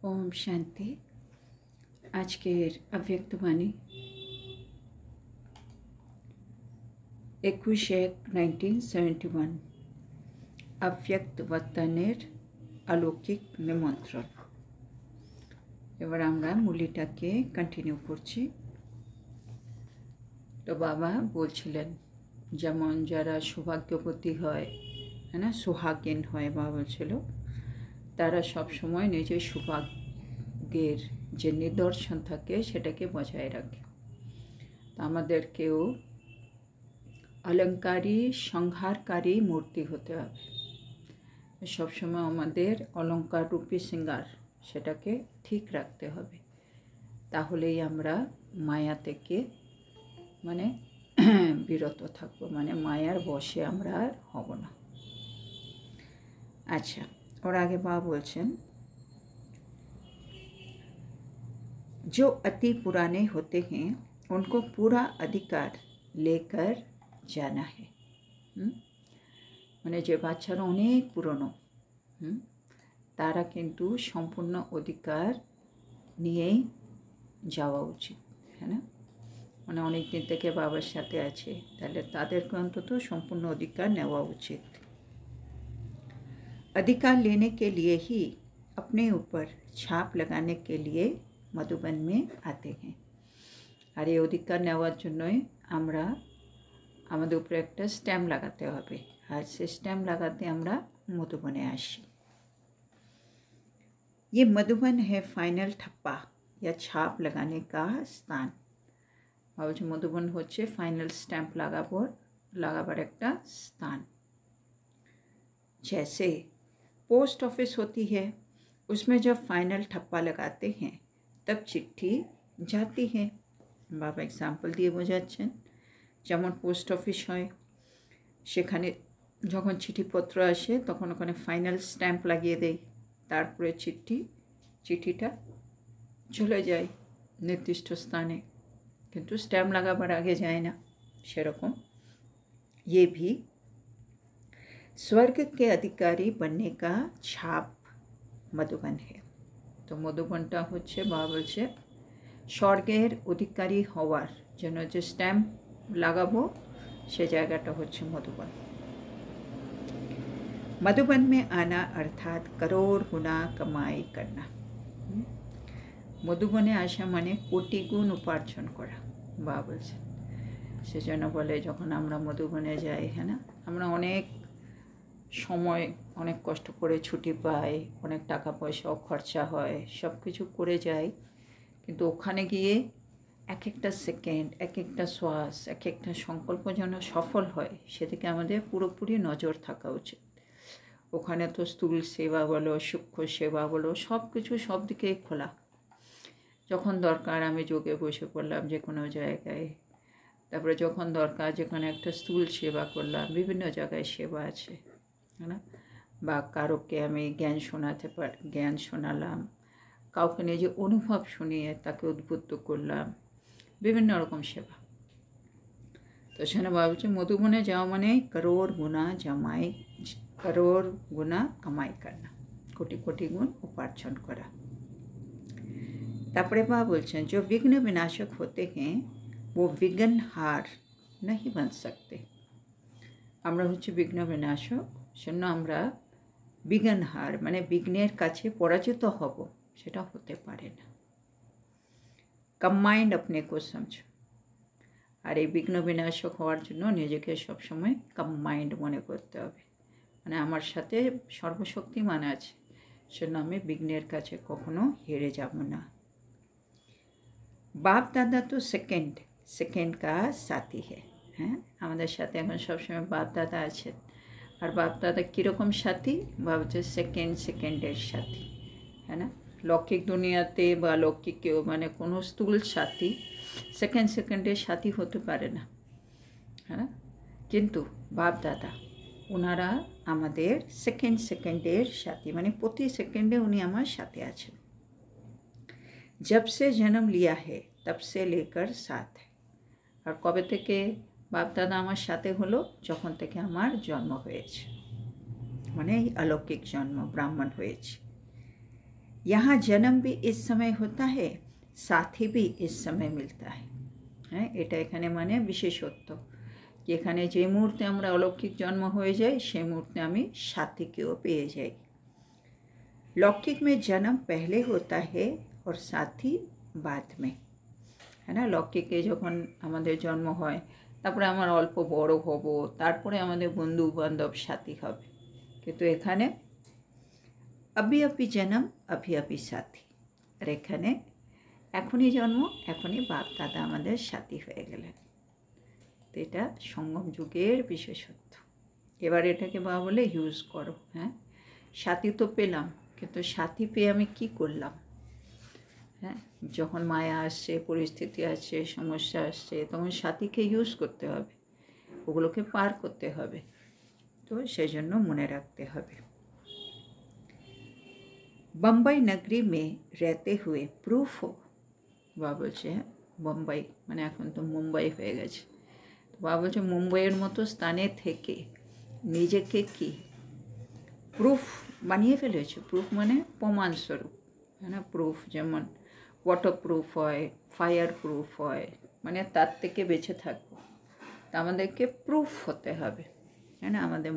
ओम शांति। আজকের অব্যক্তবাণী 21/1/1971 অব্যক্ত বর্তনের অলৌকিক নিমন্ত্রণ। এবার আমরা মূলিটাকে কন্টিনিউ করছি। তো বাবা বলছিলেন যেমন যারা সৌভাগ্যবতী হয়, না সোহাগিন হয়, বাবা বলছিল তারা সবসময় নিজের সৌভাগ্যের যে নিদর্শন থাকে সেটাকে বজায় রাখে। তো আমাদেরকেও অলঙ্কারী সংহারকারী মূর্তি হতে হবে। সবসময় আমাদের অলঙ্কার রূপী শৃঙ্গার সেটাকে ঠিক রাখতে হবে, তাহলেই আমরা মায়া থেকে বিরত থাকবো, মায়ার বশে আমরা আর হব না। আচ্ছা, ওর আগে বাবা বলছেন जो अति पुराने होते हैं उनको पूरा अधिकार लेकर जाना है। যে বাচ্চারা অনেক পুরনো, তারা কিন্তু সম্পূর্ণ অধিকার নিয়েই যাওয়া উচিত, হ্যাঁ না? অনেক দিন থেকে বাবার সাথে আছে, তাহলে তাদেরকে অন্তত সম্পূর্ণ অধিকার নেওয়া উচিত। अधिकार लेने के लिए ही अपने ऊपर छाप लगाने के लिए মধুবন মে আতে হ্যাঁ। আর এই অধিকার নেওয়ার জন্যই আমরা আমাদের উপরে একটা স্ট্যাম্প লাগাতে হবে, আর সেই স্ট্যাম্প লাগাতে আমরা মধুবনে আসি। ये मधुबन है फाइनल ठप्पा या छाप लगाने का स्थान। ভাবছি মধুবন হচ্ছে ফাইনাল স্ট্যাম্প লাগাবার একটা স্থান। जैसे पोस्ट ऑफिस होती है, उसमें जब फाइनल ठप्पा लगाते हैं तब चिट्ठी जाती है। বাবা এক্সাম্পল দিয়ে বোঝাচ্ছেন, যেমন পোস্ট অফিস হয়, সেখানে যখন চিঠিপত্র আসে তখন ওখানে ফাইনাল স্ট্যাম্প লাগিয়ে দেয়, তারপরে চিঠিটা চলে যায় নির্দিষ্ট স্থানে, কিন্তু স্ট্যাম্প লাগাবার আগে যায় না। সেরকম ये भी स्वर्ग के अधिकारी बनने का छाप मधुबन है। তো মধুবনটা হচ্ছে বাবা বলছে স্বর্গের অধিকারী হওয়ার জন্য যে স্ট্যাম্প লাগাবো সে জায়গাটা হচ্ছে মধুবন। मधुबन में आना अर्थात करोड़ गुना कमाई करना। মধুবনে আসা মানে কোটি গুণ উপার্জন করা, বাবা বলছে। সেজন্য বলে যখন আমরা মধুবনে যাই, হ্যাঁ না, আমরা অনেক সময় অনেক কষ্ট করে ছুটি পাই, অনেক টাকা পয়সাও খরচা হয়, সব কিছু করে যাই, কিন্তু ওখানে গিয়ে এক একটা সেকেন্ড, এক একটা শ্বাস, এক একটা সংকল্প যেন সফল হয়, সেদিকে আমাদের পুরোপুরি নজর থাকা উচিত। ওখানে তো স্থূল সেবা বলো, সূক্ষ্ম সেবা বলো, সব কিছু সব দিকেই খোলা। যখন দরকার আমি যোগে বসে পড়লাম যে কোনো জায়গায়, তারপরে যখন দরকার যেখানে একটা স্থূল সেবা করলাম, বিভিন্ন জায়গায় সেবা আছে, হ্যাঁ না? বা কারোকে আমি জ্ঞান শোনালাম, কাউকে নিজে অনুভব শুনিয়ে তাকে উদ্বুদ্ধ করলাম, বিভিন্ন রকম সেবা। তো সেখানে ভাবছি মধুবনে যাওয়া মানে করোড় গুণা কামাই করা, কোটি কোটি গুণ উপার্জন করা। তারপরে বাবা বলছেন जो विघ्न विनाशक होते हैं वो विघ्नहार नहीं बन सकते। আমরা হচ্ছে বিঘ্ন বিনাশক, সেজন্য আমরা বিঘ্নহার বিঘ্নের কাছে পরাজিত হব সেটা হতে পারে না। কম্বাইন্ড আপনি কো সমঝো। আর এই বিঘ্ন বিনাশক হওয়ার জন্য নিজেকে সবসময় কম্বাইন্ড মনে করতে হবে, আমার সাথে সর্বশক্তিমান আছে, সেজন্য আমি বিঘ্নের কাছে কখনো হেরে যাব না। বাপ দাদা তো সেকেন্ড কা সাথী হ্যাঁ, আমাদের সাথে এখন সবসময় বাপ দাদা আছেন। আর বাপ দাদা কীরকম সাথী? ভাবছে সেকেন্ডের সাথী, হ্যাঁ না? লৌকিক দুনিয়াতে বা লৌকিক কেউ কোনো স্থূল সাথী সেকেন্ডের সাথী হতে পারে না, হ্যাঁ। কিন্তু বাপ দাদা ওনারা আমাদের সেকেন্ডের সাথী, প্রতি সেকেন্ডে উনি আমার সাথে আছেন। जब से जन्म लिया है तब से लेकर साथ है। আর কবে থেকে বাপ দাদা আমার সাথে হলো? যখন থেকে আমার জন্ম হয়েছে, এই অলৌকিক জন্ম, ব্রাহ্মণ হয়েছে। यहाँ जन्म भी इस समय होता है, साथी भी इस समय मिलता है। হ্যাঁ, এটা এখানে মানে বিশেষত্ব, যে এখানে যে মুহূর্তে আমরা অলৌকিক জন্ম হয়ে যাই সেই মুহূর্তে আমি সাথীকেও পেয়ে যাই। लौकिक में जन्म पहले होता है और साथी बाद में, है ना। লৌকিকে যখন আমাদের জন্ম হয় তারপরে আমার অল্প বড় হব, তারপরে আমাদের বন্ধু বান্ধব সাথী হবে। কিন্তু এখানে अभी अभी जन्म अभी अभी साथी, আর এখানে এখনই জন্ম এখনই বাপ দাদা আমাদের সাথী হয়ে গেলেন। তো এটা সঙ্গম যুগের বিশেষত্ব। এবার এটাকে বাবা বলে ইউজ করো। হ্যাঁ, সাথী তো পেলাম, কিন্তু সাথী পেয়ে আমি কী করলাম? হ্যাঁ, যখন মায়া আসছে, পরিস্থিতি আসছে, সমস্যা আসছে, তখন সাথীকে ইউজ করতে হবে, ওগুলোকে পার করতে হবে। তো সেই জন্য মনে রাখতে হবে। बम्बई नगरी में रहते हुए प्रूफ हो, বাবা বলছে হ্যাঁ বোম্বাই মানে এখন তো মুম্বাই হয়ে গেছে। বাবা বলছে মুম্বাইয়ের মতো স্থানে থেকে নিজেকে কি প্রুফ বানিয়ে ফেলেছে। প্রুফ মানে প্রমাণস্বরূপ, হ্যাঁ না। প্রুফ যেমন ওয়াটার প্রুফ হয়, ফায়ার প্রুফ হয়, মানে তার থেকে বেঁচে থাকবো, তা আমাদেরকে প্রুফ হতে হবে, হ্যাঁ না। আমাদের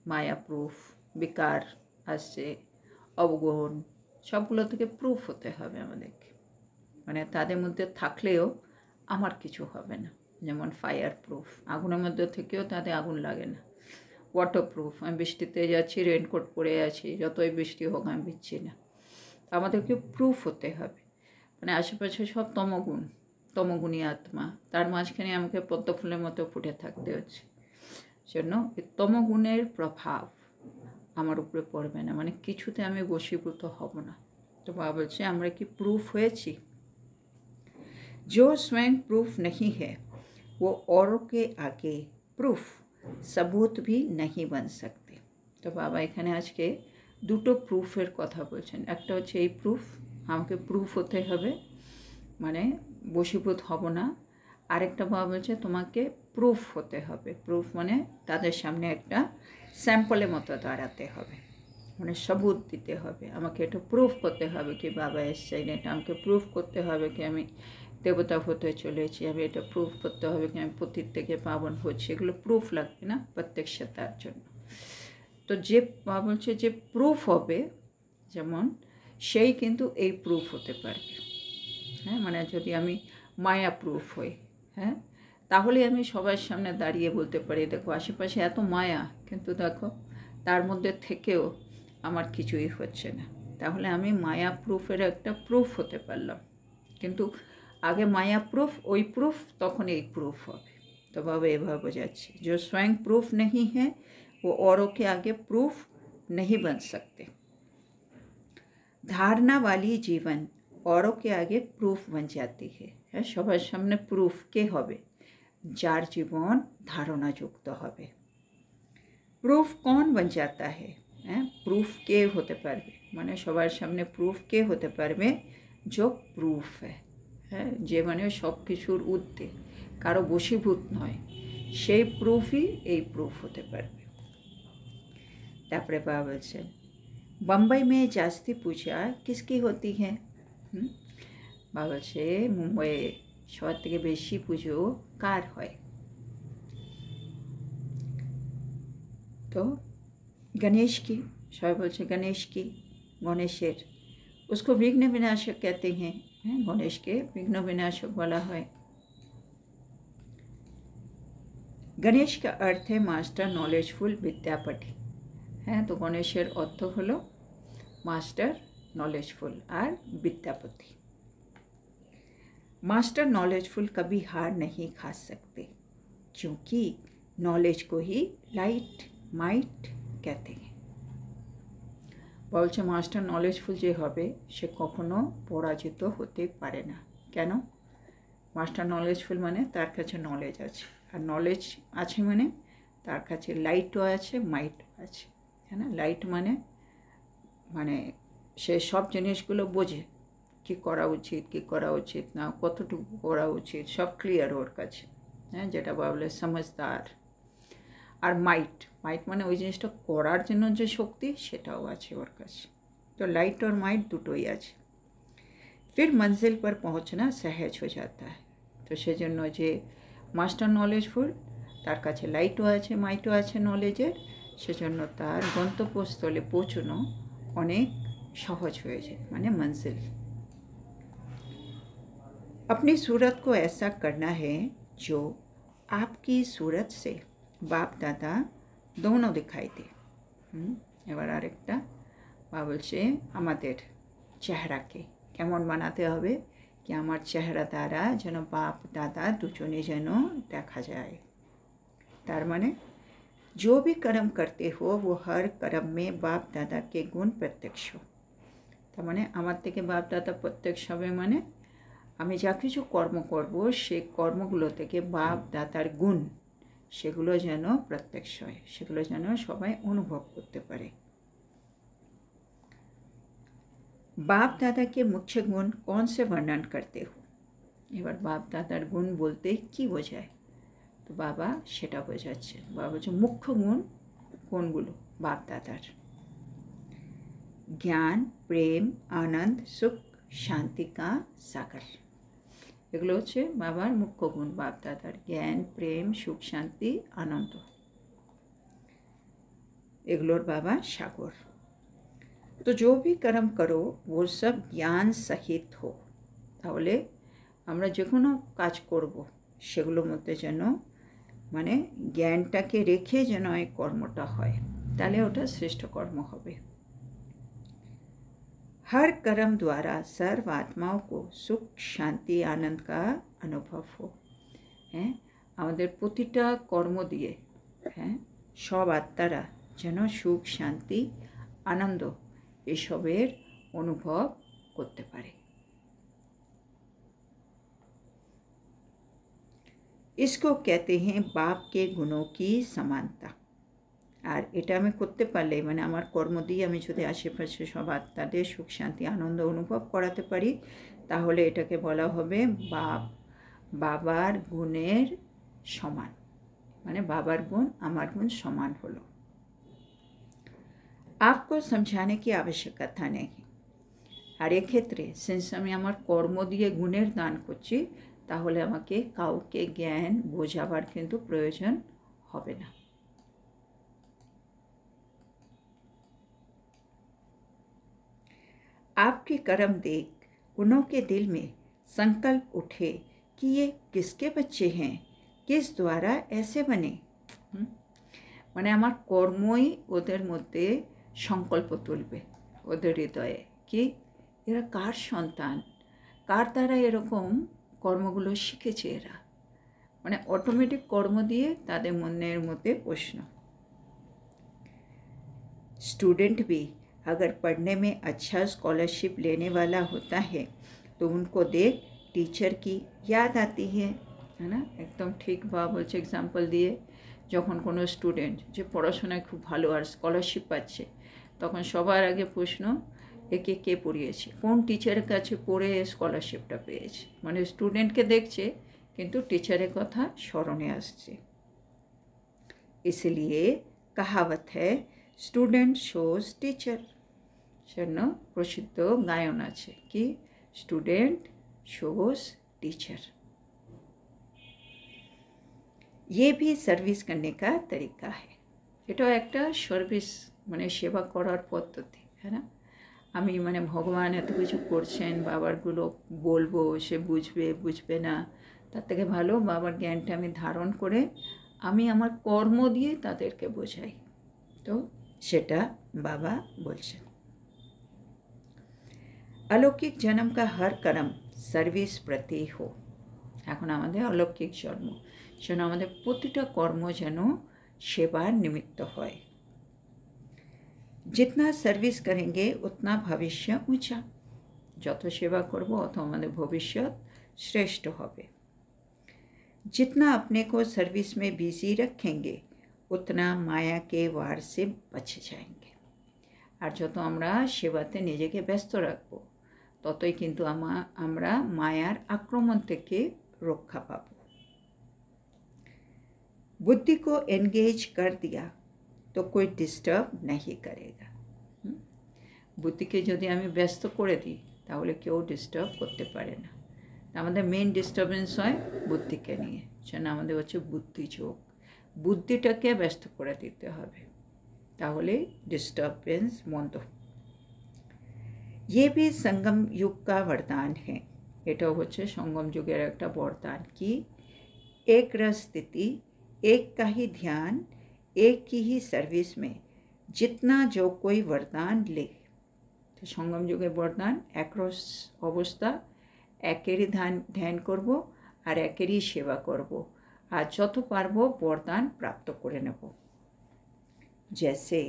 মায়া প্রুফ, বিকার আসছে, অবগুণ, সবগুলো থেকে প্রুফ হতে হবে আমাদেরকে। মানে তাদের মধ্যে থাকলেও আমার কিছু হবে না। যেমন ফায়ার প্রুফ, আগুনের মধ্যে থেকেও তাদের আগুন লাগে না। ওয়াটার প্রুফ, আমি বৃষ্টিতে যাচ্ছি, রেনকোট পরে আছি, যতই বৃষ্টি হোক আমি ভিজছি না। আমাদেরকে প্রুফ হতে হবে। মানে আশেপাশে সব তমগুণী আত্মা, তার মাঝখানে আমাকে পদ্ম ফুলের মতো ফুটে থাকতে হচ্ছে। জন্য এই তমগুণের প্রভাব আমার উপরে পড়বে না, মানে কিছুতে আমি বশীভূত হব না। তো বাবা বলছে আমরা কি প্রুফ হয়েছি? जो स्वयं प्रूफ नहीं है वो औरों के आगे प्रूफ सबूत भी नहीं बन सकते। তো বাবা এখানে আজকে দুটো প্রুফের কথা বলছেন। একটা হচ্ছে এই প্রুফ, আমাকে প্রুফ হতে হবে, মানে বশীভূত হব না। আরেকটা বাবা বলছে তোমাকে প্রুফ হতে হবে। প্রুফ মানে তাদের সামনে একটা স্যাম্পলের মতো দাঁড়াতে হবে, মানে সবুত দিতে হবে। আমাকে এটা প্রুফ করতে হবে কি বাবা এসছেন, এটা আমাকে প্রুফ করতে হবে কি আমি দেবতা হতে চলেছি, আমি এটা প্রুফ করতে হবে কি আমি পতিত থেকে পাবন হচ্ছি। এগুলো প্রুফ লাগবে না প্রত্যক্ষতার জন্য। তো যে বাবা বলছে যে প্রুফ হবে, যেমন সেই কিন্তু এই প্রুফ হতে পারবে। হ্যাঁ, মানে যদি আমি মায়া প্রুফ হই, হ্যাঁ, তাহলে আমি সবার সামনে দাঁড়িয়ে বলতে পারি দেখো আশেপাশে এত মায়া, কিন্তু দেখো তার মধ্যে থেকেও আমার কিছুই হচ্ছে না। তাহলে আমি মায়া প্রুফের একটা প্রুফ হতে পারলাম। কিন্তু আগে মায়া প্রুফ, ওই প্রুফ, তখন এই প্রুফ হবে। তো বাবা এভাবে বোঝাচ্ছি, जो स्वयं प्रूफ नहीं है वो औरों के आगे प्रूफ नहीं बन सकते। धारणा वाली जीवन औरों के आगे प्रूफ बन जाती है। হ্যাঁ, সবার সামনে প্রুফ কে হবে? যার জীবন ধারণাযুক্ত হবে। প্রুফ कौन बन जाता है? হ্যাঁ, প্রুফ কে হতে পারবে? মানে সবার সামনে প্রুফ কে হতে পারবে? जो প্রুফ है, হ্যাঁ, যে মানে সব কিছুর ঊর্ধ্বে, কারো বশীভূত নয়, সেই প্রুফই এই প্রুফ হতে পারবে। তারপরে বাবা বলছেন बम्बई में जास्ती पूजा किसकी होती है? বাবা বলছে মুম্বাইয়ে সবার থেকে বেশি পুজো কার হয়? তো गणेश की, সবাই বলছে गणेश की, गणेशेर। उसको विघ्न विनाशक कहते हैं। गणेश के विघ्न विनाशक বলা হয়। गणेश का अर्थ है मास्टर नॉलेजफुल विद्यापति। হ্যাঁ, তো গণেশের অর্থ হলো मास्टर नॉलेजफुल और विद्यापति। मास्टर नॉलेजफुल कभी हार नहीं खा सकते, क्योंकि नॉलेज को ही लाइट माइट कहते हैं। বলছে মাস্টার নলেজফুল যে হবে সে কখনো পরাজিত হতে পারে না। কেন? মাস্টার নলেজফুল মানে তার কাছে নলেজ আছে, আর নলেজ আছে মানে তার কাছে লাইটও আছে, মাইটও আছে। হ্যাঁ না, লাইট মানে মানে সে সব জিনিসগুলো বোঝে, কী করা উচিত, কী করা উচিত না, কতটুকু করা উচিত, সব ক্লিয়ার ওর কাছে। হ্যাঁ, যেটা বলে সমঝদার। আর মাইট মানে ওই জিনিসটা করার জন্য যে শক্তি, সেটাও আছে ওর কাছে। तो लाइट और माइट दुटोई আছে। फिर मंजिल पर पहुंचना सहज हो जाता है। तो সেজন্য যে মাস্টার নলেজফুল তার কাছে লাইটও আছে মাইটও আছে নলেজের, সেজন্য তার গন্তব্যস্থলে পৌঁছানো অনেক সহজ হয়ে যায়, মানে मंजिल। अपनी सूरत को ऐसा करना है जो आपकी सूरत से बाप दादा दोनों दिखाई दे। এবার আরেকটা বা বলছে আমাদের চেহারাকে কেমন বানাতে হবে कि আমার চেহারা দ্বারা যেন বাপ দাদা দুজনে যেন দেখা যায়। তার মানে जो भी कर्म करते हो वो हर कर्म में बाप दादा के गुण प्रत्यक्ष हो। তার মানে আমার থেকে বাপ দাদা প্রত্যক্ষ হবে, মানে আমি যা কিছু কর্ম করব সেই কর্মগুলো থেকে বাপ দাদার গুণ সেগুলো যেন প্রত্যক্ষ হয়, সেগুলো যেন সবাই অনুভব করতে পারে। बाप दादा के मुख्य गुण कौन से वर्णन करते हो? এবার বাপ দাদার গুণ বলতে কি বোঝায়? তো বাবা সেটা বোঝাচ্ছে। বাবা বলছে মুখ্য গুণ কোনগুলো বাপ দাদার? জ্ঞান, প্রেম, আনন্দ, সুখ, শান্তি কা সাগর। এগুলো হচ্ছে বাবার মুখ্য গুণ বাপ দাদার। জ্ঞান, প্রেম, সুখ, শান্তি, আনন্দ, এগুলোর বাবা সাগর। तो जो भी कर्म करो वो सब ज्ञान सहित हो। তাহলে আমরা যে কোনো কাজ করব সেগুলোর মধ্যে যেন মানে জ্ঞানটাকে রেখে যেন এই কর্মটা হয়, তাহলে ওটা শ্রেষ্ঠ কর্ম হবে। हर कर्म द्वारा सर्व आत्माओं को सुख, शांति, आनंद का अनुभव हो। হ্যাঁ, আমাদের প্রতিটা কর্ম দিয়ে হ্যাঁ সব আত্মারা যেন সুখ, শান্তি, আনন্দ এসবের অনুভব করতে পারে। इसको कहते हैं बाप के गुणों की समानता। আর এটা আমি করতে পারলে মানে আমার কর্ম দিয়ে আমি যদি আশেপাশে সব আত্মাদের সুখ, শান্তি, আনন্দ অনুভব করাতে পারি, তাহলে এটাকে বলা হবে বাবার গুণের সমান, মানে বাবার গুণ আমার গুণ সমান হলো। आपको समझाने की आवश्यकता नहीं। আর এক্ষেত্রে সিন্স আমি আমার কর্ম দিয়ে গুণের দান করছি, তাহলে আমাকে কাউকে জ্ঞান বোঝাবার কিন্তু প্রয়োজন হবে না। आपके कर्म देख उन्हों के दिल में संकल्प उठे कि ये किसके बच्चे हैं, किस द्वारा ऐसे बने। মানে আমার কর্মই ওদের মধ্যে সংকল্প তুলবে ওদের হৃদয়ে কি এরা কার সন্তান, কার দ্বারা এরকম কর্মগুলো শিখেছে এরা, মানে অটোমেটিক কর্ম দিয়ে তাদের মনের মধ্যে প্রশ্ন। स्टूडेंट भी अगर पढ़ने में अच्छा स्कॉलरशिप लेने वाला होता है तो उनको देख टीचर की याद आती है ना। एकदम ठीक बाबा বলছে এক্সাম্পল দিয়ে, যখন কোনো স্টুডেন্ট যে পড়াশোনায় খুব ভালো আর স্কলারশিপ পাচ্ছে, তখন সবার আগে প্রশ্ন একে কে পড়িয়েছে, কোন টিচারের কাছে পড়ে স্কলারশিপটা পেয়েছে, মানে স্টুডেন্টকে দেখছে কিন্তু টিচারের কথা স্মরণে আসছে। इसलिए कहावत है স্টুডেন্ট শোজ টিচার। সেজন্য প্রসিদ্ধ গায়ন আছে কি স্টুডেন্ট শোজ টিচার। ये भी सर्विस करने का तरीका है। এটাও একটা সার্ভিস মানে সেবা করার পদ্ধতি, হ্যাঁ না। আমি মানে ভগবান এত কিছু করছেন, বাবারগুলো বলবো, সে বুঝবে বুঝবে না, তার থেকে ভালো বাবার জ্ঞানটা আমি ধারণ করে আমি আমার কর্ম দিয়ে তাদেরকে বোঝাই। তো সেটা বাবা বলছেন। अलौकिक जन्म का हर कर्म सर्विस प्रति हो। এখন আমাদের অলৌকিক জন্ম, যেন আমাদের প্রতিটা কর্ম যেন সেবার নিমিত্ত হয়। जितना सर्विस करेंगे उतना भविष्य ऊंचा। যত সেবা করব অত আমাদের ভবিষ্যৎ শ্রেষ্ঠ হবে। जितना अपने को सर्विस में बिजी रखेंगे उतना माया के वार से बच जाएंगे। আর যত আমরা সেবাতে নিজেকে ব্যস্ত রাখব ততই কিন্তু আমরা মায়ার আক্রমণ থেকে রক্ষা পাব। बुद्धि को एंगेज कर दिया तो कोई डिस्टर्ब नहीं करेगा। বুদ্ধিকে যদি আমি ব্যস্ত করে দিই তাহলে কেউ ডিস্টার্ব করতে পারে না। আমাদের মেইন ডিস্টারবেন্স হয় বুদ্ধিকে নিয়ে, সেটা আমাদের হচ্ছে বুদ্ধিযোগ। বুদ্ধিটাকে ব্যস্ত করে দিতে হবে, তাহলে ডিস্টারবেন্স বন্ধ। ये भी संगम युग का वरदान है, এটাও হচ্ছে সঙ্গম যুগের একটা বরদান কি एक रस स्थिति, एक का ही ध्यान, एक की ही सर्विस में जितना जो कोई वरदान ले। तो সঙ্গম যুগের বরদান একরস অবস্থা, একেরই ধ্যান করব আর একেরই সেবা করব, আর যত পারবো বরদান প্রাপ্ত করে নেব। जैसे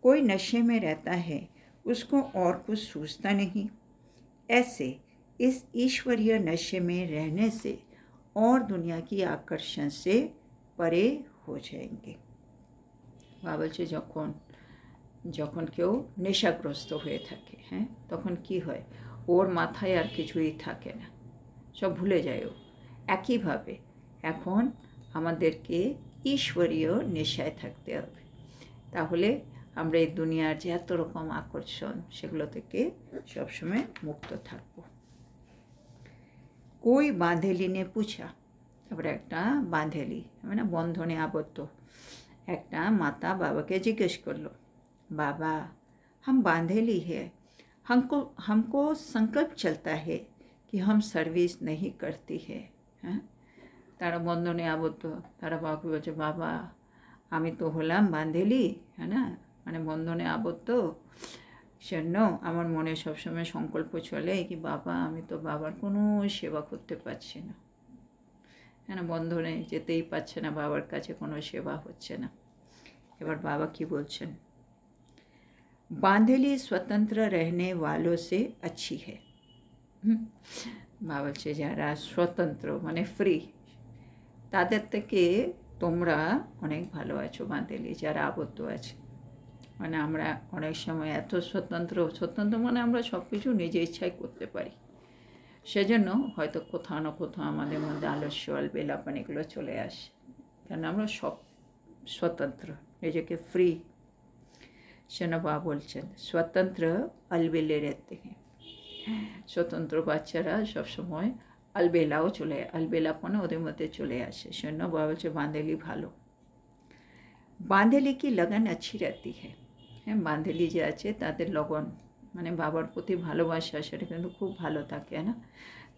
कोई नशे में रहता है, उसको और कुछ सूझता नहीं, ऐसे इस ईश्वरीय नशे में रहने से और दुनिया की आकर्षण से परे हो जाएंगे। বলছে যখন কেউ নেশাগ্রস্ত হয়ে থাকে, হ্যাঁ, তখন কি হয়, ওর মাথায় আর কিছুই থাকে না, সব ভুলে যায় ও। একইভাবে এখন আমাদেরকে ঈশ্বরীয় নেশায় থাকতে হবে, তাহলে আমরা এই দুনিয়ার যে এত রকম আকর্ষণ সেগুলো থেকে সবসময় মুক্ত থাকব। कोई बांधेली ने पूछा, তারপরে একটা বাঁধেলি মানে বন্ধনে আবদ্ধ একটা মাতা বাবাকে জিজ্ঞেস করলো, बाबा हम बांधेली है, हमको संकल्प चलता है कि हम सर्विस नहीं करती है। হ্যাঁ, তারা বন্ধনে আবদ্ধ, তারা বাবাকে বলছে, বাবা আমি তো হলাম বাঁধেলি, হ্যাঁ না, মানে বন্ধনে আবদ্ধ, সেজন্য আমার মনে সবসময় সংকল্প চলে কি বাবা আমি তো বাবার কোনো সেবা করতে পারছি না, হ্যাঁ না, বন্ধনে যেতেই পারছে না, বাবার কাছে কোনো সেবা হচ্ছে না। এবার বাবা কি বলছেন, बांधेली स्वतंत्र रहने वालों से अच्छी है। বাবা বলছে যারা স্বতন্ত্র মানে ফ্রি, তাদের থেকে তোমরা অনেক ভালো আছো বাঁধেলি যারা আবদ্ধ আছে। মানে আমরা অনেক সময় এত স্বতন্ত্র মানে আমরা সব কিছু নিজে ইচ্ছায় করতে পারি, সেজন্য হয়তো কোথাও না কোথাও আমাদের মধ্যে আলস্য আলবেলাপন এগুলো চলে আসে, কারণ আমরা সব স্বতন্ত্র, নিজেকে ফ্রি। সেজন্য বাবা বলছেন স্বতন্ত্র আলবেলে রেতে হ্যাঁ, স্বতন্ত্র বাচ্চারা সবসময় আলবেলাপনে ওদের মধ্যে চলে আসে, সেজন্য বাবা বলছে বাঁধেলি ভালো। বাঁধেলি কি লগন अच्छी रहती है, হ্যাঁ, বাঁধেলি যে আছে তাদের লগন মানে বাবার প্রতি ভালোবাসা সেটা কিন্তু খুব ভালো থাকে না,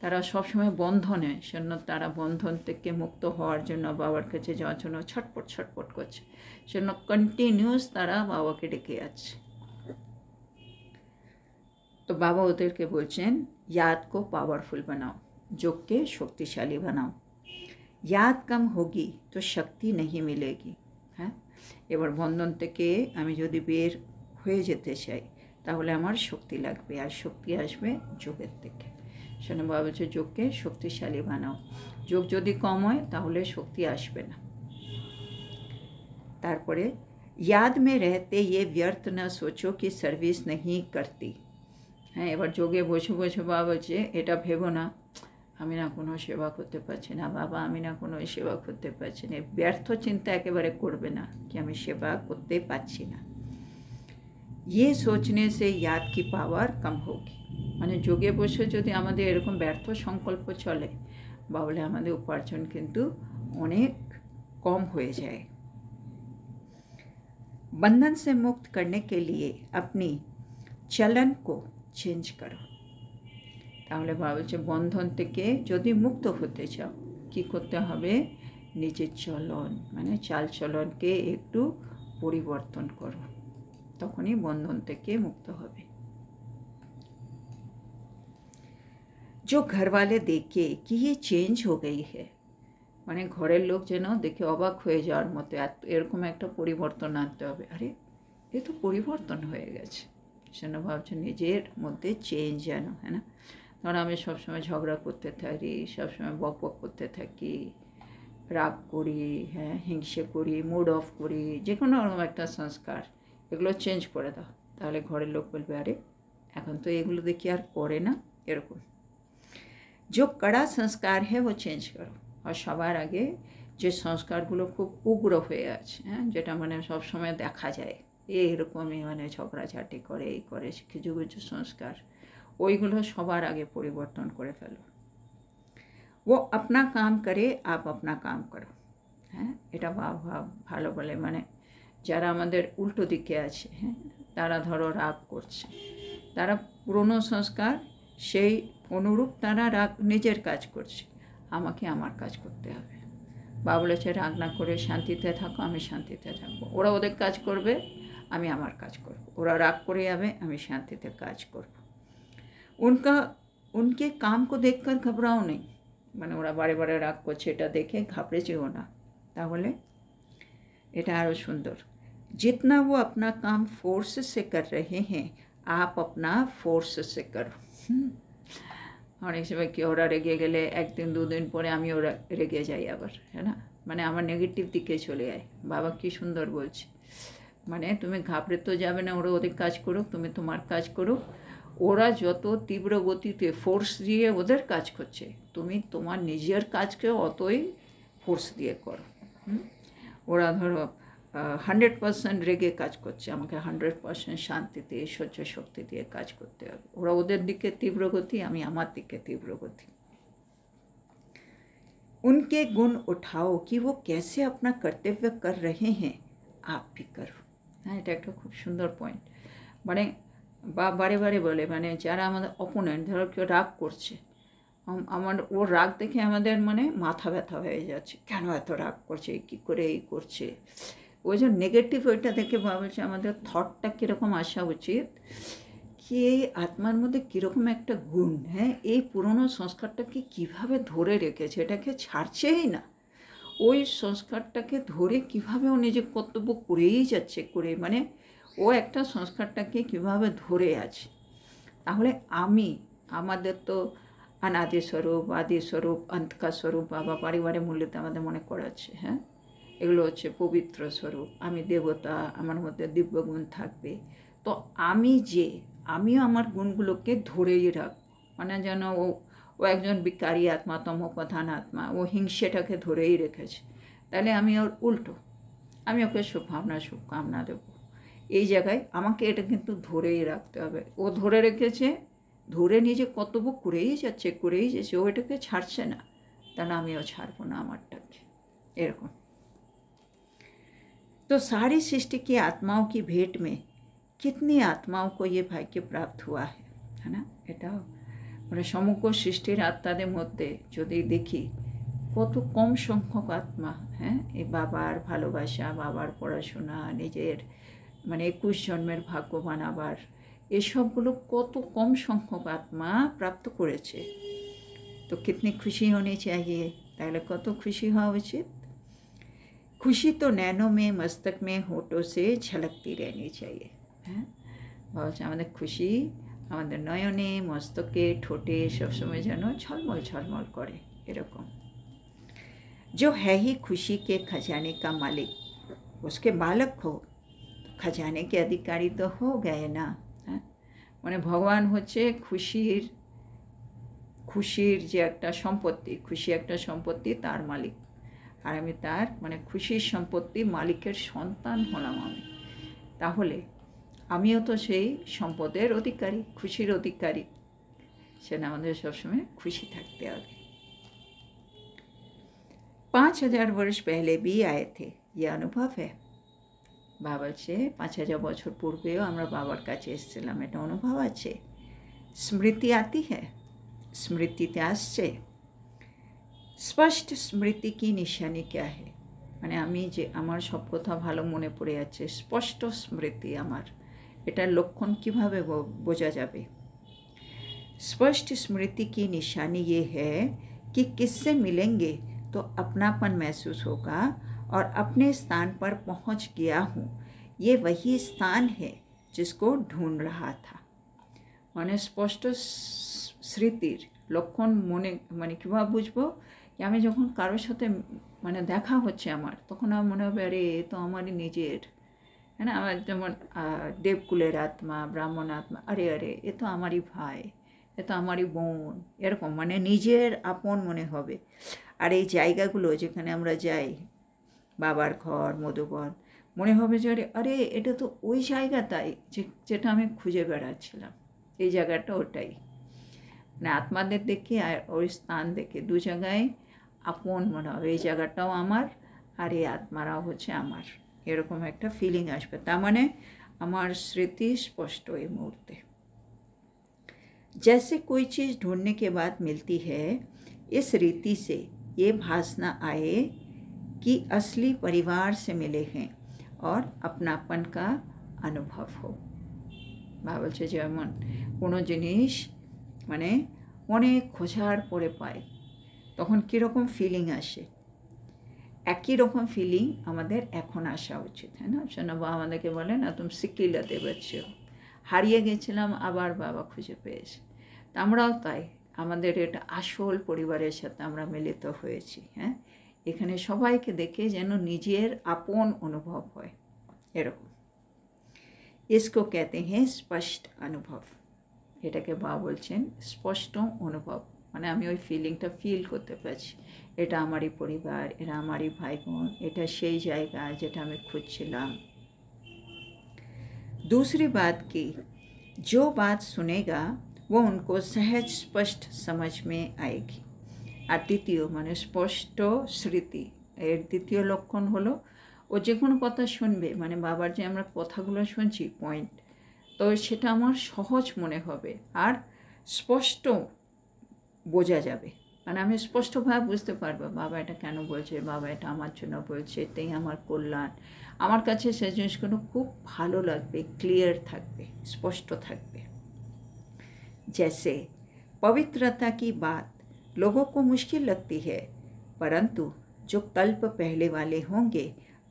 তারা সবসময় বন্ধনে, সেজন্য তারা বন্ধন থেকে মুক্ত হওয়ার জন্য বাবার কাছে যাওয়ার জন্য ছটপট করছে, সেজন্য কন্টিনিউয়াস তারা বাবাকে ডেকে যাচ্ছে। তো বাবা ওদেরকে বলছেন याद को पावरफुल बनाओ, जोग के शक्तिशाली बनाओ, याद कम होगी तो शक्ति नहीं मिलेगी। হ্যাঁ, এবার বন্ধন থেকে আমি যদি বের হয়ে যেতে চাই তাহলে আমার শক্তি লাগবে, আর শক্তি আসবে যোগের থেকে। সেজন্য বাবা বলছে যোগকে শক্তিশালী বানাও, যোগ যদি কম হয় তাহলে শক্তি আসবে না। তারপরে याद में रहते ये व्यर्थ न सोचो कि सर्विस नहीं करती। হ্যাঁ, এবার যোগে বসে বাবা বলছে এটা ভেবো না আমি না কোনো সেবা করতে পারছি না, বাবা আমি না কোনো সেবা করতে পারছি না, ব্যর্থ চিন্তা একেবারে করবে না কি আমি সেবা করতে পারছি না। ये सोचने से याद की पावर कम होगी, মানে যোগে বসে যদি আমাদের এরকম ব্যর্থ সংকল্প চলে তাহলে আমাদের উপার্জন কিন্তু অনেক কম হয়ে যায়। बंधन से मुक्त करने के लिए अपनी चलन को चेंज करो। তাহলে বাবা বলছে বন্ধন থেকে যদি মুক্ত হতে চাও কি করতে হবে, নিজের চলন মানে চালচলনকে একটু পরিবর্তন করো, তখনই বন্ধন থেকে মুক্ত হবে। जो घर वाले देखे कि ये चेंज हो गई है, মানে ঘরের লোক যেন দেখে অবাক হয়ে যাওয়ার মতো এরকম একটা পরিবর্তন আনতে হবে, আরে এ তো পরিবর্তন হয়ে গেছে, সেজন্য ভাবছে নিজের মধ্যে চেঞ্জ যেন, হ্যাঁ না। ধরো আমি সবসময় ঝগড়া করতে থাকি, সবসময় বক করতে থাকি, রাগ করি, হ্যাঁ, হিংসে করি, মুড অফ করি, যে কোনো রকম একটা সংস্কার, এগুলো চেঞ্জ করে দাও, তাহলে ঘরের লোক বলবে আরে এখন তো এগুলো দেখি আর করে না, এরকম। जो कड़ा संस्कार है वो चेंज करो, আর সবার আগে যে সংস্কারগুলো খুব উগ্র হয়ে আছে, হ্যাঁ, যেটা মানে সবসময় দেখা যায় এরকমই মানে ঝগড়াঝাটি করে, এই করে, কিছু কিছু সংস্কার, ওইগুলো সবার আগে পরিবর্তন করে ফেলো। ও আপনা কাম করে, আপ আপনা কাম করো। হ্যাঁ, এটা ভালো বলে, মানে যারা আমাদের উল্টো দিকে আছে, হ্যাঁ, তারা ধরো রাগ করছে, তারা পুরনো সংস্কার সেই অনুরূপ তারা রাগ নিজের কাজ করছে, আমাকে আমার কাজ করতে হবে। বা বলেছে রাগ না করে শান্তিতে থাকো, আমি শান্তিতে থাকবো। ওরা ওদের কাজ করবে, আমি আমার কাজ করব। ওরা রাগ করে যাবে, আমি শান্তিতে কাজ করব। উনকে কাম কো দেখকর ঘবরাও নেই, মানে ওরা বারে বারে রাগ করছে এটা দেখে ঘাবড়ে যেও না। তাহলে এটা আরও সুন্দর। जितना वो अपना काम फोर्स से कर रहे हैं, आप अपना फोर्स से करो। অনেক সময় কি ওরা রেগে গেলে একদিন দুদিন পরে আমি ওরা রেগে যাই আবার, হ্যাঁ না, মানে আমার নেগেটিভ দিকে চলে যায়। বাবা কি সুন্দর বলছে, মানে তুমি ঘাবড়ে তো যাবে না, ওরা ওদের কাজ করুক, তুমি তোমার কাজ করুক। ওরা যত তীব্র গতিতে ফোর্স দিয়ে ওদের কাজ করছে, তুমি তোমার নিজের কাজকে অতই ফোর্স দিয়ে করো। ওরা ধরো 100% রেগে কাজ করছে, আমাকে 100% শান্তিতে সহ্য শক্তি দিয়ে কাজ করতে হবে। ওরা ওদের দিকে তীব্র গতি, আমি আমার দিকে তীব্র গতি। उनके गुण उठाओ कि वो कैसे अपना कर्तव्य कर रहे हैं, आप भी करो। হ্যাঁ, এটা একটা খুব সুন্দর পয়েন্ট। মানে বারে বারে বলে, মানে যারা আমাদের অপোনেন্ট, ধরো কেউ রাগ করছে, আমার ওর রাগ দেখে আমাদের মানে মাথা ব্যথা হয়ে যাচ্ছে, কেন এত রাগ করছে, কী করে এই করছে। ওই যে নেগেটিভ ওইটা দেখে ভাবছে আমাদের থটটা কীরকম আসা উচিত, কি এই আত্মার মধ্যে কীরকম একটা গুণ, হ্যাঁ, এই পুরনো সংস্কারটাকে কীভাবে ধরে রেখেছে, এটাকে ছাড়ছেই না। ওই সংস্কারটাকে ধরে কীভাবে ও নিজের কর্তব্য করেই যাচ্ছে, করে মানে ও একটা সংস্কারটাকে কীভাবে ধরে আছে। তাহলে আমাদের তো অনাদি স্বরূপ, আদি স্বরূপ, অন্তকার স্বরূপ বাবা পারিবারিক মূল্যতে আমাদের মনে করাচ্ছে। হ্যাঁ, এগুলো হচ্ছে পবিত্র স্বরূপ, আমি দেবতা, আমার মধ্যে দিব্যগুণ থাকবে। তো আমিও আমার গুণগুলোকে ধরেই রাখবো, মানে যেন ও একজন বিকারী আত্মা, তমোপ্রধান আত্মা, ও হিংসেটাকে ধরেই রেখেছে। তাহলে আমি ওর উল্টো, আমি ওকে শুভভাবনা শুভকামনা দেবো। এই জায়গায় আমাকে এটা কিন্তু ধরেই রাখতে হবে। ও ধরে রেখেছে, ধরে নিজে কর্তব্য করেই যাচ্ছে, ও এটাকে ছাড়ছে না, তাহলে আমিও ছাড়বো না আমারটাকে। এরকম। तो सारी सृष्टि की आत्माओं की भेंट में कितनी आत्माओं को ये भाग्य प्राप्त हुआ है ना। এটাও মানে সমগ্র সৃষ্টির আত্মাদের মধ্যে যদি দেখি কত কম সংখ্যক আত্মা, হ্যাঁ, এই বাবার ভালোবাসা, বাবার পড়াশোনা, নিজের মানে 21 জন্মের ভাগ্য বানাবার, এসবগুলো কত কম সংখ্যক আত্মা প্রাপ্ত করেছে। তো কিতনি খুশি होनी चाहिए, তাহলে কত খুশি হওয়া উচিত। खुशी तो नैनों में, मस्तक में, होठों से झलकती रहनी चाहिए। হ্যাঁ, বলছে আমাদের খুশি আমাদের নয়নে, মস্তকে, ঠোঁটে সবসময় যেন ঝলমল ঝলমল করে এরকম। जो है ही खुशी के खजाने का मालिक, उसके बालक हो, खजाने के अधिकारी तो हो गए ना। হ্যাঁ, মানে ভগবান হচ্ছে খুশির যে একটা সম্পত্তি, খুশি একটা সম্পত্তি, তার মালিক। আর আমি তার মানে খুশির সম্পত্তি মালিকের সন্তান হলাম আমি। তাহলে আমিও তো সেই সম্পদের অধিকারী, খুশির অধিকারী। সেটা আমাদের সবসময় খুশি থাকতে হবে। 5000 वर्ष पहले भी आए थे, ये अनुभव है। বাবার চেয়ে 5000 বছর পূর্বেও আমরা বাবার কাছে এসেছিলাম, এটা অনুভব আছে। স্মৃতি আতি হ্যাঁ, স্মৃতিতে আসছে। স্পষ্ট স্মৃতি কি নিশানি ক্যা হে, মানে আমি যে আমার সব কথা ভালো মনে পড়ে যাচ্ছে, স্পষ্ট স্মৃতি আমার, এটার লক্ষণ কীভাবে বোঝা যাবে। स्पष्ट स्मृति की निशानी ये है कि किससे मिलेंगे तो अपनापन महसूस होगा और अपने स्थान पर पहुंच गया हूँ, ये वही स्थान है जिसको ढूंढ रहा था। মানে স্পষ্ট স্মৃতির লক্ষণ মনে মানে কীভাবে বুঝবো, আমি যখন কারোর সাথে মানে দেখা হচ্ছে আমার, তখন আমার মনে হবে আরে এ তো আমারই নিজের, হ্যাঁ না। আমার যেমন দেবকুলের আত্মা, ব্রাহ্মণ আত্মা, আরে এ তো আমারই ভাই, এ তো আমারই বোন, এরকম মানে নিজের আপন মনে হবে। আর এই জায়গাগুলো যেখানে আমরা যাই, বাবার ঘর, মধুবন, মনে হবে যে আরে এটা তো ওই জায়গাটাই যেটা আমি খুঁজে বেড়াচ্ছিলাম, এই জায়গাটা ওটাই। মানে আত্মাদের দেখে আর ওই স্থান দেখে দু জায়গায় আপন মনে হবে, এই জায়গাটাও আমার আর এই আত্মারাও হচ্ছে আমার, এরকম একটা ফিলিং আসবে। তার মানে আমার স্মৃতি স্পষ্ট এই মুহূর্তে। जैसे कोई चीज़ ढूंढने के बाद मिलती है, इस रीति से ये भासना आए कि असली परिवार से मिले हैं और अपनापन का अनुभव हो। বলছে যেমন কোনো জিনিস মানে অনেক খোঁজার পরে পাই, তখন কীরকম ফিলিং আসে, একই রকম ফিলিং আমাদের এখন আসা উচিত, হ্যাঁ না? বাবা আমাদেরকে বলে না, তুমি সিকিলাতে বাচ্চো, হারিয়ে গেছিলাম আবার বাবা খুঁজে পেয়েছে। তা আমরাও তাই, আমাদের এটা আসল পরিবারের সাথে আমরা মিলিত হয়েছি। হ্যাঁ, এখানে সবাইকে দেখে যেন নিজের আপন অনুভব হয়, এরকম। इसको कहते हैं স্পষ্ট অনুভব। এটাকে বাবা বলছেন স্পষ্ট অনুভব, মানে আমি ওই ফিলিংটা ফিল করতে পারছি, এটা আমারই পরিবার, এরা আমারই ভাই বোন, এটা সেই জায়গা যেটা আমি খুঁজছিলাম। दूसरी बात की जो बात सुनेगा वो उनको सहज स्पष्ट समझ में आएगी। আর দ্বিতীয় মানে স্পষ্ট স্মৃতি, এর দ্বিতীয় লক্ষণ হলো ও যে কোনো কথা শুনবে, মানে বাবার যে আমরা কথাগুলো শুনছি পয়েন্ট, তো সেটা আমার সহজ মনে হবে আর স্পষ্ট বোঝা যাবে। মানে আমি স্পষ্টভাবে বুঝতে পারবো বাবা এটা কেন বলছে, বাবা এটা আমার জন্য বলছে, এটাই আমার কল্যাণ। আমার কাছে সেই জিনিসগুলো খুব ভালো লাগবে, ক্লিয়ার থাকবে, স্পষ্ট থাকবে। जैसे पवित्रता की बात लोगों को मुश्किल लगती है, परंतु जो कल्प पहले वाले होंगे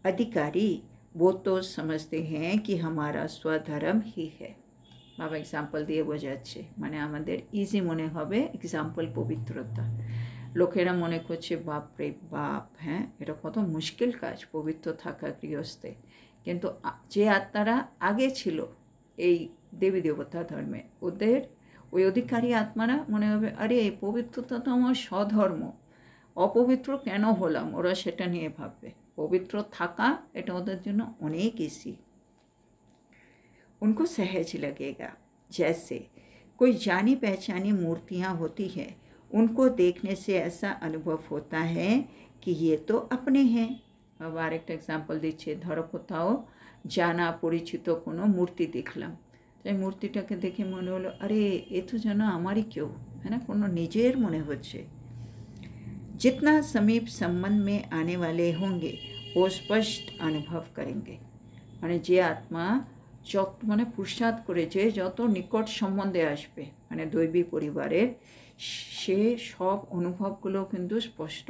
अधिकारी, वो तो समझते हैं कि हमारा स्वधर्म ही है। বাবা এক্সাম্পল দিয়ে বোঝাচ্ছে, মানে আমাদের ইজি মনে হবে এক্সাম্পল পবিত্রতা। লোকেরা মনে করছে বাপ রে বাপ, হ্যাঁ এটা কত মুশকিল কাজ পবিত্র থাকা গৃহস্থে, কিন্তু যে আত্মারা আগে ছিল এই দেবী দেবতা ধর্মে, ওদের ওই অধিকারী আত্মারা মনে হবে আরে এই পবিত্রতা তো আমার স্বধর্ম, অপবিত্র কেন হলাম, ওরা সেটা নিয়ে ভাববে। পবিত্র থাকা এটা ওদের জন্য অনেক ইজি। उनको सहज लगेगा। जैसे कोई जानी पहचानी मूर्तियाँ होती हैं, उनको देखने से ऐसा अनुभव होता है कि ये तो अपने हैं। अब आरेकटा एग्जाम्पल दिच्छे, धरो कोथाओ जाना परिचित कोनो मूर्ति देखलाम, সেই মূর্তিটাকে দেখে মনে হলো আরে এ তো যেন আমারই কেউ, है ना, কোনো নিজের মনে হচ্ছে। जितना समीप संबंध में आने वाले होंगे वो स्पष्ट अनुभव करेंगे। মানে যে আত্মা যত মানে পুরুষার্থ করে যে যত নিকট সম্বন্ধে আসবে মানে দৈবী পরিবারের, সে সব অনুভবগুলো কিন্তু স্পষ্ট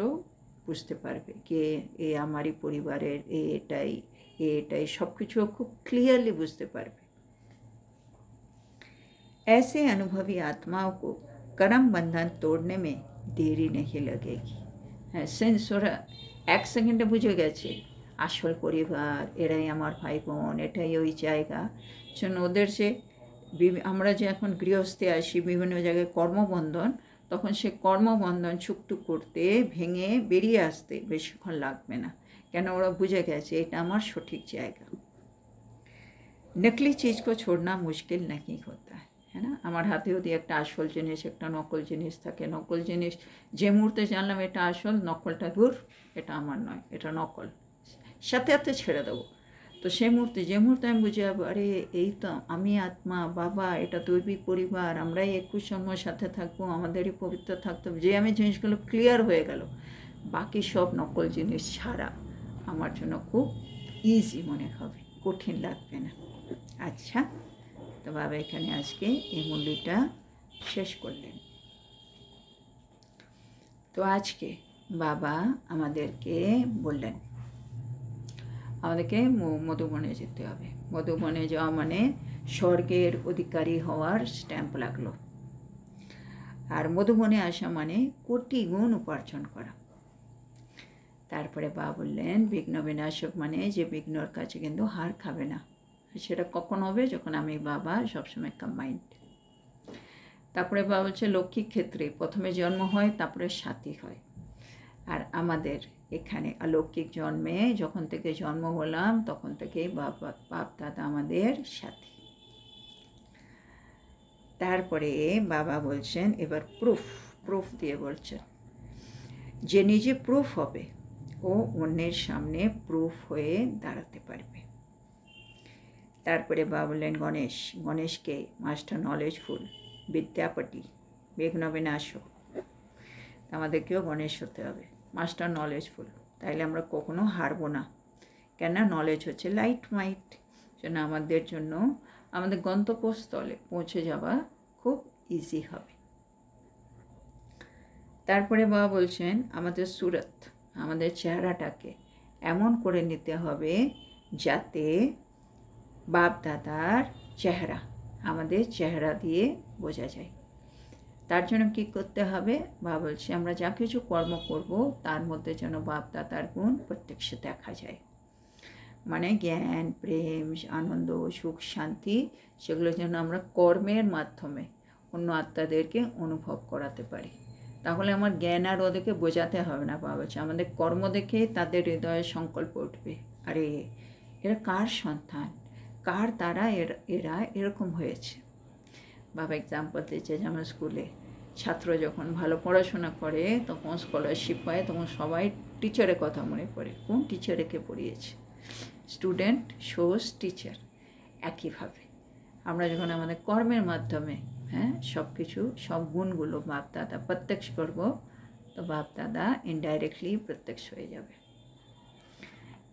বুঝতে পারবে কে এ আমারই পরিবারের, এটাই সব কিছু খুব ক্লিয়ারলি বুঝতে পারবে। ऐसे अनुभवी आत्माओं को कर्म बंधन तोड़ने में देरी नहीं लगेगी। হ্যাঁ, সেন্স ওরা এক সেকেন্ডে বুঝে গেছে আসল পরিবার, এরাই আমার ভাই বোন, এটাই ওই জায়গা। জন্য ওদের যে আমরা যে এখন গৃহস্থে আসি বিভিন্ন জায়গায় কর্মবন্ধন, তখন সে কর্মবন্ধন চুক্ত করতে ভেঙে বেরিয়ে আসতে বেশিক্ষণ লাগবে না, কেন ওরা বুঝে গেছে এটা আমার সঠিক জায়গা। নকলি चीज़ को छोड़ना मुश्किल नहीं होता है, है ना। আমার হাতে যদি একটা আসল জিনিস একটা নকল জিনিস থাকে, নকল জিনিস যে মুহূর্তে জানলাম এটা আসল, নকলটা দূর, এটা আমার নয়, এটা নকল, সাথে সাথে ছেড়ে দেবো। তো সেই মুহূর্তে যে মুহূর্তে আমি বুঝে যাবো আরে এই তো আমি আত্মা, বাবা এটা দৈবিক পরিবার, আমরাই 21 জন্মের সাথে থাকবো, আমাদেরই পবিত্র থাকতে হবে, যে আমি জিনিসগুলো ক্লিয়ার হয়ে গেল, বাকি সব নকল জিনিস ছাড়া আমার জন্য খুব ইজি মনে হবে, কঠিন লাগবে না। আচ্ছা, তো বাবা এখানে আজকে এই মুরলিটা শেষ করলেন। তো আজকে বাবা আমাদেরকে বললেন আমাদেরকে মধুবনে যেতে হবে। মধুবনে যাওয়া মানে স্বর্গের অধিকারী হওয়ার স্ট্যাম্প লাগলো। আর মধুবনে আসা মানে কোটি গুণ উপার্জন করা। তারপরে বাবা বললেন বিঘ্ন বিনাশক মানে যে বিঘ্নর কাছে কিন্তু হার খাবে না। সেটা কখন হবে? যখন আমি বাবা সবসময় কম্বাইন্ড। তারপরে বাবা বলছে লক্ষ্মী ক্ষেত্রে প্রথমে জন্ম হয়, তারপরে সাথী হয়। আর আমাদের এখানে অলৌকিক জন্মে যখন থেকে জন্ম হলাম তখন থেকেই বাপ দাদা আমাদের সাথে। তারপরে বাবা বলছেন এবার প্রুফ দিয়ে বলছেন, যে নিজে প্রুফ হবে ও অন্যের সামনে প্রুফ হয়ে দাঁড়াতে পারবে। তারপরে বাবা বললেন গণেশকে মাস্টার নলেজফুল, বিদ্যাপতি, বিঘ্নবিনাশ, আমাদেরকেও গণেশ হতে হবে, মাস্টার নলেজফুল, তাইলে আমরা কখনো হারবো না। কেন? নলেজ হচ্ছে লাইট মাইট, যেন আমাদের জন্য আমাদের গন্তব্যস্থলে পৌঁছে যাওয়া খুব ইজি হবে। তারপরে বাবা বলছেন আমাদের সুরত, আমাদের চেহারাটাকে এমন করে নিতে হবে যাতে বাপ দাদার চেহারা আমাদের চেহারা দিয়ে বোঝা যায়। তার জন্য কী করতে হবে? বাবা বলছে আমরা যা কিছু কর্ম করব তার মধ্যে যেন বাপ দাদার গুণ প্রত্যক্ষ দেখা যায়। মানে জ্ঞান, প্রেম, আনন্দ, সুখ, শান্তি, সেগুলো যেন আমরা কর্মের মাধ্যমে অন্য আত্মাদেরকে অনুভব করাতে পারি। তাহলে আমার জ্ঞান আর ওদেরকে বোঝাতে হবে না। বাবা বলছে আমাদের কর্ম দেখে তাদের হৃদয়ে সংকল্প উঠবে, আরে এরা কার সন্তান, কার দ্বারা এরা এরকম হয়েছে। বাবা এক্সাম্পল দিচ্ছে, যেমন স্কুলে ছাত্র যখন ভালো পড়াশোনা করে তখন স্কলারশিপ পায়, তখন সবাই টিচারের কথা মনে পড়ে, কোন টিচারকে পড়িয়েছে। Student shows teacher. একইভাবে আমরা যখন আমাদের কর্মের মাধ্যমে সব গুণগুলো বাপ দাদা প্রত্যক্ষ করব, তো বাপ দাদা ইনডাইরেক্টলি প্রত্যক্ষ হয়ে যাবে।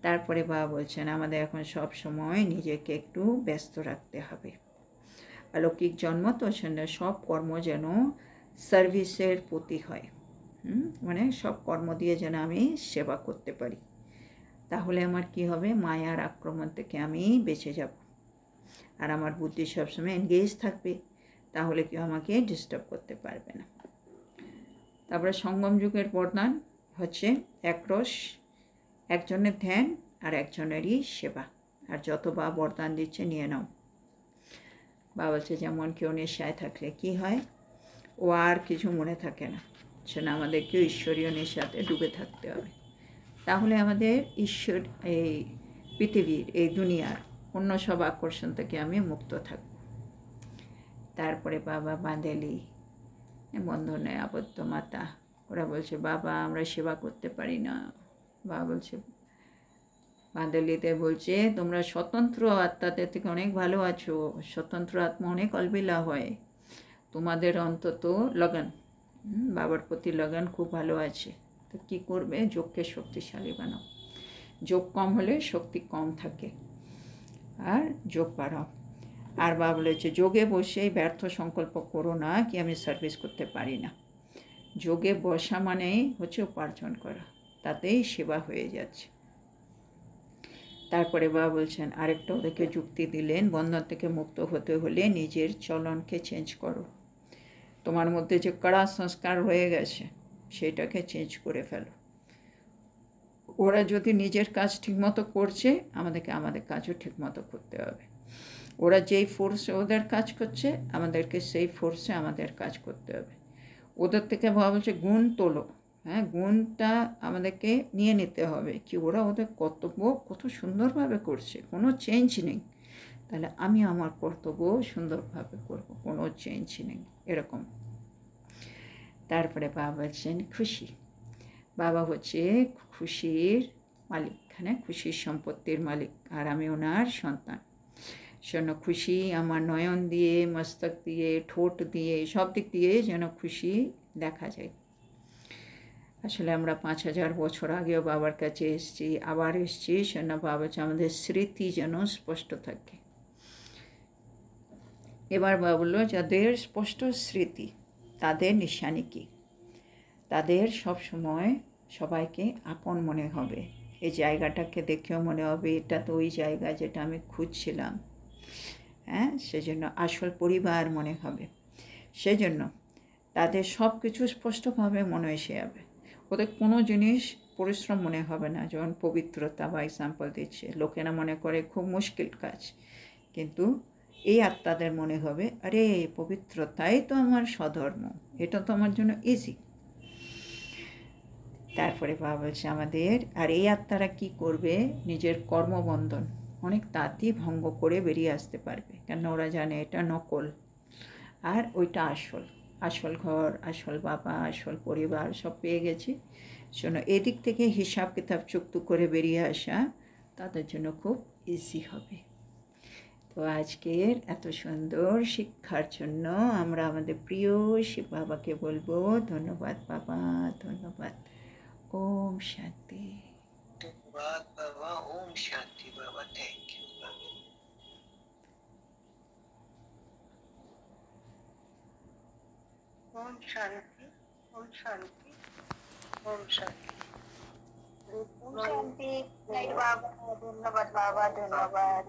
তারপরে বাবা বলছেন আমাদের এখন সব সময় নিজেকে একটু ব্যস্ত রাখতে হবে। অলৌকিক জন্ম তো সব কর্ম যেন সার্ভিসের প্রতি হয়, মানে সব কর্ম দিয়ে যেন আমি সেবা করতে পারি। তাহলে আমার কি হবে? মায়ার আক্রমণ থেকে আমি বেঁচে যাব, আর আমার বুদ্ধি সবসময় এনগেজ থাকবে, তাহলে কেউ আমাকে ডিস্টার্ব করতে পারবে না। তারপরে সঙ্গম যুগের বরদান হচ্ছে একরস, একজনের ধ্যান আর একজনেরই সেবা। আর যত বা বরদান দিচ্ছে নিয়ে নাও। বা বলছে যেমন কেউ নেশায় থাকলে কি হয়, ও আর কিছু মনে থাকে না, সেটা আমাদেরকেও ঈশ্বরীয় নেশাতে ডুবে থাকতে হবে। তাহলে আমাদের ঈশ্বর এই পৃথিবীর এই দুনিয়ার অন্য সব আকর্ষণ থেকে আমি মুক্ত থাকব। তারপরে বাবা বাঁধেলি, বন্ধনে আবদ্ধ মাতা, ওরা বলছে বাবা আমরা সেবা করতে পারি না। বাবা বলছে বাঁধেলিতে বলছে তোমরা স্বতন্ত্র আত্মাদের থেকে অনেক ভালো আছো, স্বতন্ত্র আত্মা অনেক অলবেলা হয়, তোমাদের অন্তত লগন, বাবার প্রতি লগন খুব ভালো আছে। তো কী করবে? যোগকে শক্তিশালী বানাও। যোগ কম হলে শক্তি কম থাকে, আর যোগ বাড়াও। আর বাবা বলেছে যোগে বসেই ব্যর্থ সংকল্প করো না কি আমি সার্ভিস করতে পারি না। যোগে বসা মানেই হচ্ছে উপার্জন করা, তাতেই সেবা হয়ে যাচ্ছে। তারপরে বাবা বলছেন আরেকটা ওদেরকে যুক্তি দিলেন, বন্ধন থেকে মুক্ত হতে হলে নিজের চলনকে চেঞ্জ করো। তোমার মধ্যে যে কড়া সংস্কার হয়ে গেছে সেটাকে চেঞ্জ করে ফেলো। ওরা যদি নিজের কাজ ঠিকমতো করছে, আমাদেরকে আমাদের কাজও ঠিকমতো করতে হবে। ওরা যেই ফোর্সে ওদের কাজ করছে, আমাদেরকে সেই ফোর্সে আমাদের কাজ করতে হবে। ওদের থেকে ভাবা বলছে গুণ তোলো, গুণটা আমাদেরকে নিয়ে নিতে হবে কি ওরা ওদের কর্তব্য কত সুন্দরভাবে করছে, কোনো চেঞ্জ নেই, তাহলে আমি আমার কর্তব্য সুন্দরভাবে করব, কোনো চেঞ্জ নেই, এরকম। তারপরে বাবা বলছেন খুশি। বাবা হচ্ছে খুশির মালিক, খুশির সম্পত্তির মালিক, আর আমি ওনার সন্তান। যেন খুশি আমার নয়ন দিয়ে, মস্তক দিয়ে, ঠোঁট দিয়ে, সব দিক দিয়ে যেন খুশি দেখা যায়। আসলে আমরা 5000 বছর আগেও বাবার কাছে এসেছি, আবার এসেছি, সেন বাবা হচ্ছে আমাদের স্মৃতি যেন স্পষ্ট থাকে। এবার বাবা বললো যাদের স্পষ্ট স্মৃতি তাদের নিশানি কি? তাদের সব সময় সবাইকে আপন মনে হবে, এই জায়গাটাকে দেখেও মনে হবে এটা তো ওই জায়গা যেটা আমি খুঁজছিলাম, সেজন্য আসল পরিবার মনে হবে। সেজন্য তাদের সব কিছু স্পষ্টভাবে মনে এসে যাবে, ওদের কোনো জিনিস পরিশ্রম মনে হবে না। যেমন পবিত্রতা বা এক্সাম্পল দিচ্ছে, লোকেরা মনে করে খুব মুশকিল কাজ, কিন্তু এই আত্মাদের মনে হবে আরে পবিত্রতাই তো আমার স্বধর্ম, এটা তো আমার জন্য ইজি। তারপরে বাবা বলছে আমাদের, আর এই আত্মারা কি করবে, নিজের কর্মবন্ধন অনেক তাড়াতাড়ি ভঙ্গ করে বেরিয়ে আসতে পারবে, কেন ওরা জানে এটা নকল আর ওইটা আসল। আসল ঘর, আসল বাবা, আসল পরিবার সব পেয়ে গেছি। শোনো, এদিক থেকে হিসাব কিতাব চুক্ত করে বেরিয়ে আসা তাদের জন্য খুব ইজি হবে। তো আজকের এত সুন্দর শিক্ষার জন্য আমরা আমাদের প্রিয় শিব বাবাকে বলবো ধন্যবাদ বাবা, ধন্যবাদ। ওম শান্তি। ধন্যবাদ বাবা। ওম শান্তি বাবা। থ্যাংক ইউ বাবা। ওম শান্তি। ওম শান্তি। ওম শান্তি। ওম শান্তি। বাবা ধন্যবাদ, বাবা ধন্যবাদ।